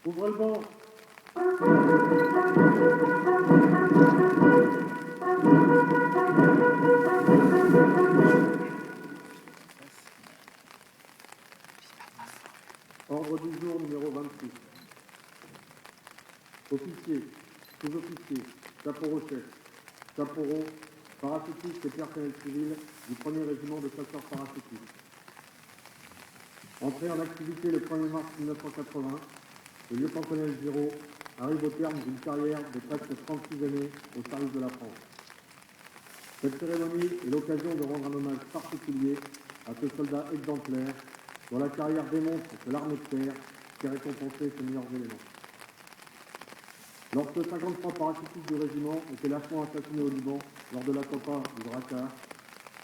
Ouvrez le banc. Ordre du jour numéro 26. Officiers, sous-officiers, caporaux-chefs, caporaux, parachutistes et personnel civil du 1er régiment de chasseurs parachutistes. Entré en activité le 1er mars 1980, le lieutenant-colonel Giraud arrive au terme d'une carrière de presque 36 années au service de la France. Cette cérémonie est l'occasion de rendre un hommage particulier à ce soldat exemplaire dont la carrière démontre que l'armée de terre sait récompenser ses meilleurs éléments. Lorsque 53 parachutistes du régiment étaient lâchement assassinés au Liban lors de l'attentat du Drakkar,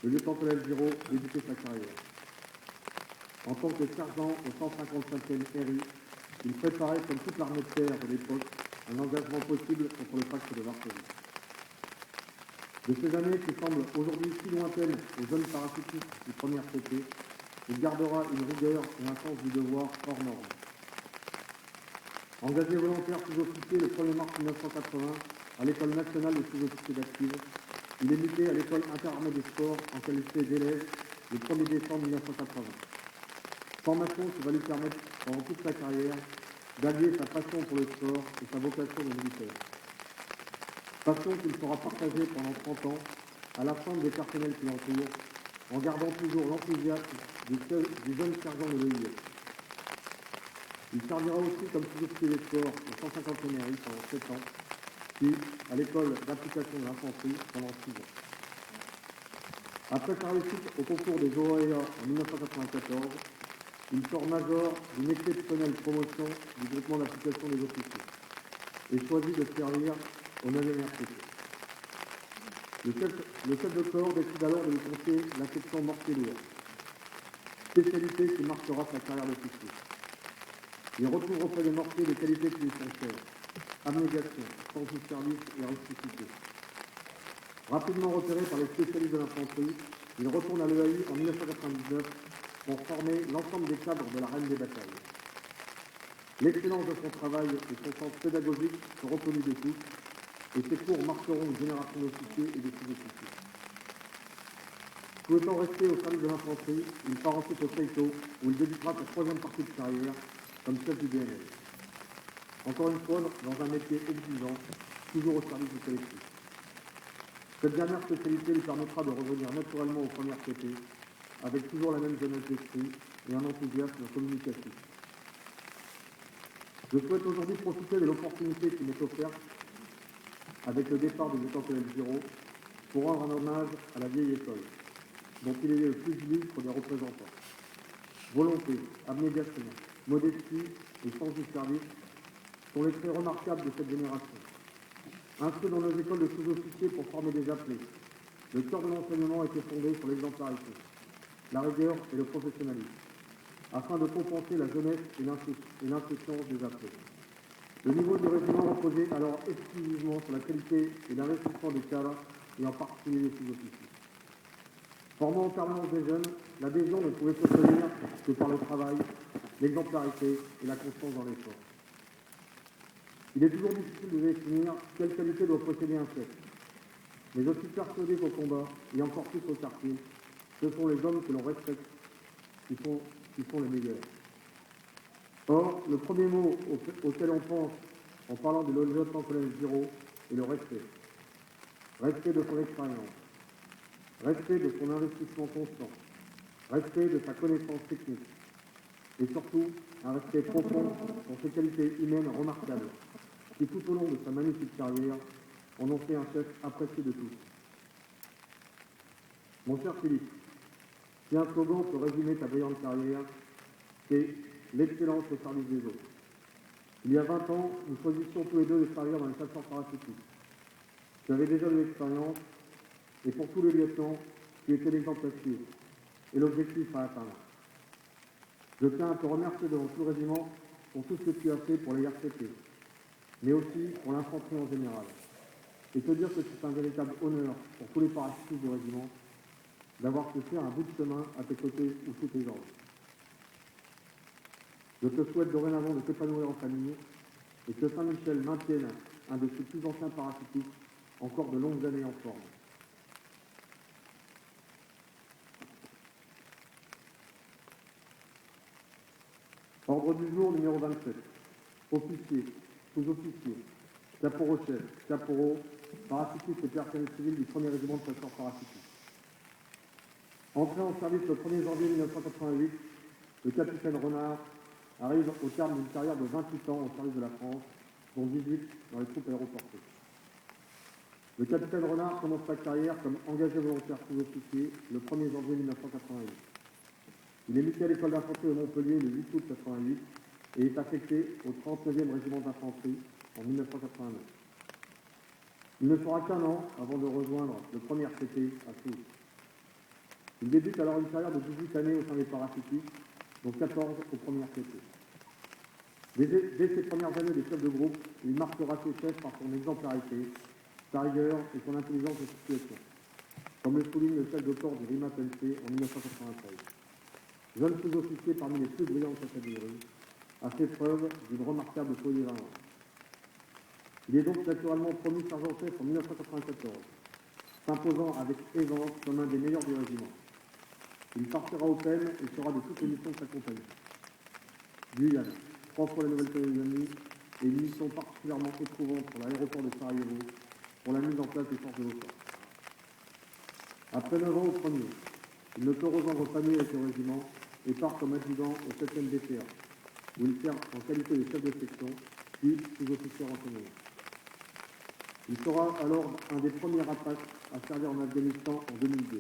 le lieutenant-colonel Giraud débutait sa carrière. En tant que sergent au 155e RI, il préparait, comme toute l'armée de terre de l'époque, un engagement possible contre le pacte de Varsovie. De ces années qui semblent aujourd'hui si lointaines aux jeunes parachutistes du premier CP, il gardera une rigueur et un sens du devoir hors norme. Engagé volontaire sous-officier le 1er mars 1980 à l'École nationale des sous-officiers d'active, il est muté à l'École interarmée des sports en qualité d'élève le 1er décembre 1980. Formation qui va lui permettre, pendant toute sa carrière, d'allier sa passion pour le sport et sa vocation de militaire. Passion qu'il fera partager pendant 30 ans à l'ensemble des personnels qui l'entourent, en gardant toujours l'enthousiasme du jeune sergent de l'EIE. Il servira aussi comme sous-officier des sports au 150e RI pendant 7 ans, puis à l'école d'application de l'infanterie pendant 6 ans. Après sa réussite au concours des OAEA en 1994, il sort major d'une exceptionnelle promotion du groupement d'application des officiers et choisit de servir au 9e RCT. Le chef de corps décide alors de lui confier la section mortier lourd, spécialité qui marquera sa carrière d'officier. Il retrouve auprès des mortiers des qualités qui lui sont chères, abnégation, sens du service et rusticité. Rapidement repéré par les spécialistes de l'infanterie, il retourne à l'EAI en 1999 pour former l'ensemble des cadres de la reine des batailles. L'excellence de son travail et son sens pédagogique sont reconnus de tous, et ses cours marqueront une génération d'officiers et de sous-officiers. Souhaitant rester au service de l'infanterie, il part ensuite au CEITO, où il débutera sa 3e partie de carrière comme chef du BNL. Encore une fois, dans un métier exigeant, toujours au service du collectif. Cette dernière spécialité lui permettra de revenir naturellement au premier CP, avec toujours la même jeunesse d'esprit et un enthousiasme communicatif. Je souhaite aujourd'hui profiter de l'opportunité qui m'est offerte avec le départ du lieutenant-colonel Giraud pour rendre un hommage à la vieille école, dont il est le plus illustre des représentants. Volonté, abnégation, modestie et sens du service sont les traits remarquables de cette génération. Inscrit dans nos écoles de sous-officiers pour former des appelés, le cœur de l'enseignement était fondé sur l'exemplarité, la rigueur et le professionnalisme, afin de compenser la jeunesse et l'insouciance des appelés. Le niveau du régiment reposait alors exclusivement sur la qualité et l'investissement des cadres, et en particulier des sous-officiers. Formant en permanence des jeunes, l'adhésion ne pouvait s'obtenir que par le travail, l'exemplarité et la constance dans l'effort. Il est toujours difficile de définir quelle qualité doit posséder un chef, mais aussi persuadé qu'au combat, et encore plus au quartier, ce sont les hommes que l'on respecte qui sont les meilleurs. Or, le premier mot auquel on pense en parlant de lieutenant-colonel Giraud est le respect. Respect de son expérience, respect de son investissement constant, respect de sa connaissance technique, et surtout un respect profond pour ses qualités humaines remarquables, qui tout au long de sa magnifique carrière en ont fait un chef apprécié de tous. Mon cher Philippe, si un slogan peut résumer ta brillante carrière, c'est l'excellence au service des autres. Il y a 20 ans, nous choisissions tous les deux de servir dans les chasseurs parachutistes. Tu avais déjà de l'expérience, et pour tous les lieutenants, tu étais l'exemple à suivre, et l'objectif à atteindre. Je tiens à te remercier devant tout le régiment pour tout ce que tu as fait pour les RCP, mais aussi pour l'infanterie en général, et te dire que c'est un véritable honneur pour tous les parachutistes du régiment d'avoir pu faire un bout de chemin à tes côtés ou sous tes ordres. Je te souhaite dorénavant de t'épanouir en famille et que Saint-Michel maintienne un de ses plus anciens parachutiques encore de longues années en forme. Ordre du jour numéro 27. Officiers, sous-officiers, caporal-chef, caporaux, parachutistes et personnel civil du 1er régiment de chasseurs parachutistes. Entré en service le 1er janvier 1988, le capitaine Renard arrive au terme d'une carrière de 28 ans au service de la France, dont 18 dans les troupes aéroportées. Le capitaine Renard commence sa carrière comme engagé volontaire sous-officier le 1er janvier 1988. Il est muté à l'école d'infanterie de Montpellier le 8 août 1988 et est affecté au 39e régiment d'infanterie en 1989. Il ne fera qu'un an avant de rejoindre le 1er RCT à Toulouse. Il débute alors une carrière de 18 années au sein des parachutistes, dont 14 au 1er RCT. Dès ses premières années de chef de groupe, il marquera ses chefs par son exemplarité, sa rigueur et son intelligence de situation, comme le souligne le chef de corps du RIMA PNC en 1993. Jeune sous-officier parmi les plus brillants de sa catégorie, a fait preuve d'une remarquable polyvalence. Il est donc naturellement promu sergent-chef en 1994, s'imposant avec aisance comme un des meilleurs du régiment. Il partira au PEN et sera de toutes les missions de sa compagnie. Guyane, 3 fois la Nouvelle-Calédonie et une mission particulièrement éprouvante pour l'aéroport de Sarajevo pour la mise en place des forces de l'OTAN. Après 9 ans au premier, il ne peut rejoindre famille avec le régiment et part comme adjudant au 7e DPA, où il sert en qualité de chef de section, puis sous-officier renseignement. Il sera alors un des premiers rapaces à servir en Afghanistan en 2002,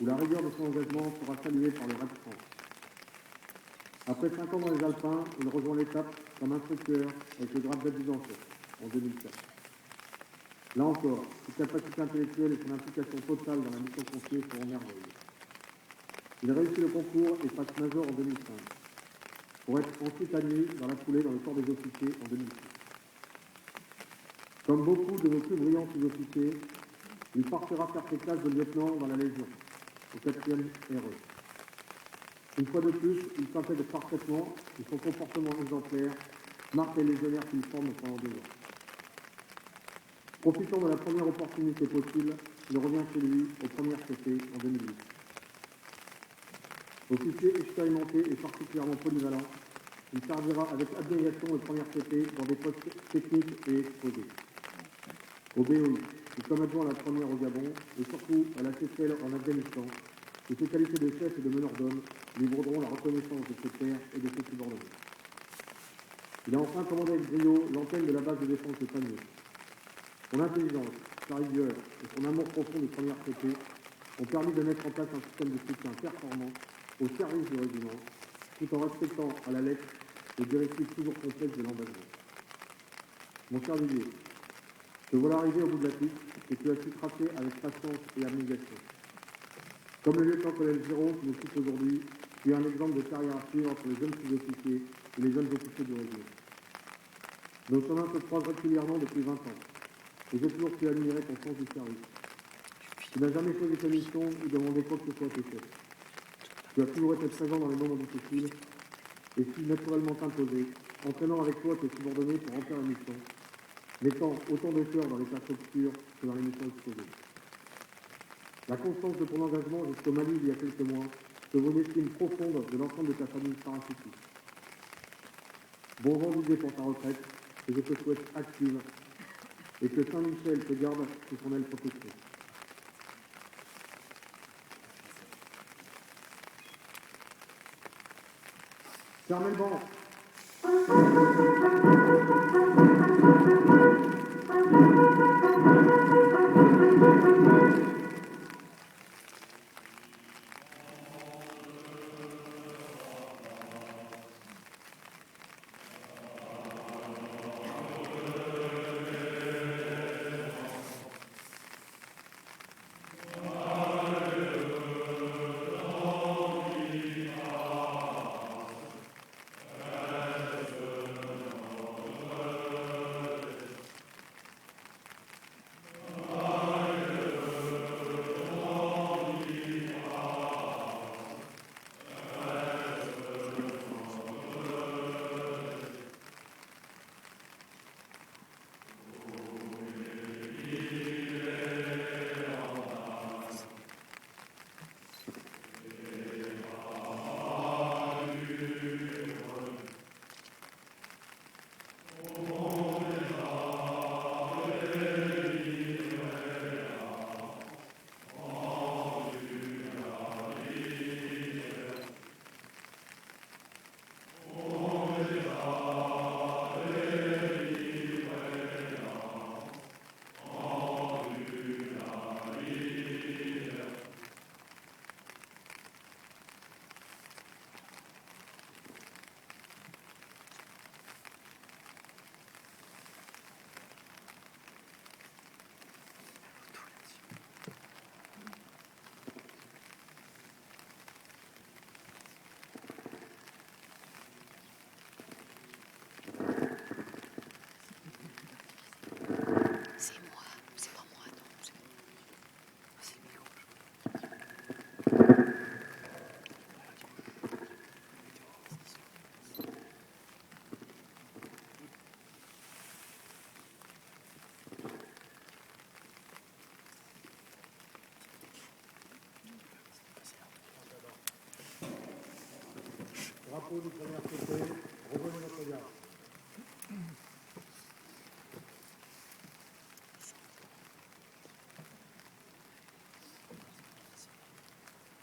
où la rigueur de son engagement sera saluée par le RAID France. Après 5 ans dans les Alpins, il rejoint l'étape comme instructeur avec le grade d'adjudant-chef en 2004. Là encore, ses capacités intellectuelles et son implication totale dans la mission confiée seront merveilleuses. Il réussit le concours et passe major en 2005, pour être ensuite admis dans la foulée dans le corps des officiers en 2006. Comme beaucoup de nos plus brillants sous-officiers, il partira faire ses classes de lieutenant dans la Légion, au 4e RE. Une fois de plus, il s'intègre parfaitement et son comportement exemplaire marque les légionnaires qu'il forme pendant 2 ans. Profitant de la première opportunité possible, il revient chez lui au 1er RCT en 2008. Officier expérimenté et particulièrement polyvalent, il servira avec abnégation le 1er RCT dans des postes techniques et exposés. Au BOI, puis comme adjoint à la première au Gabon et surtout à la CCL en Afghanistan, où ses qualités de chef et de meneur d'hommes lui vaudront la reconnaissance de ses pairs et de ses subordonnés. Il a enfin commandé avec brio l'antenne de la base de défense de Pamiers. Son intelligence, sa rigueur et son amour profond du 1er RCT ont permis de mettre en place un système de soutien performant au service du régiment, tout en respectant à la lettre les directives toujours complexes de l'engagement. Mon cher Didier, te voilà arrivé au bout de la piste et tu as su tracer avec patience et abnégation. Comme le lieutenant-colonel Giraud qui nous quitte aujourd'hui, tu es un exemple de carrière à suivre entre les jeunes sous-officiers et les jeunes officiers du régiment. Nos chemins se croisent régulièrement depuis 20 ans et j'ai toujours pu admirer ton sens du service. Tu n'as jamais choisi ta mission ou demandé quoi que ce soit à tes chefs. Tu as toujours été présent dans les moments difficiles et su naturellement t'imposer, entraînant avec toi tes subordonnés pour remplir la mission, mettant autant de cœur dans les tâches obscures que dans les missions exposées. La constance de ton engagement jusqu'au Mali il y a quelques mois te vaut une estime profonde de l'ensemble de ta famille parachutiste. Bon vent Didier pour ta retraite, que je te souhaite active et que Saint-Michel te garde sous son aile protectrice. Fermez le banc. Drapeau du premier côté, revenez notre garde.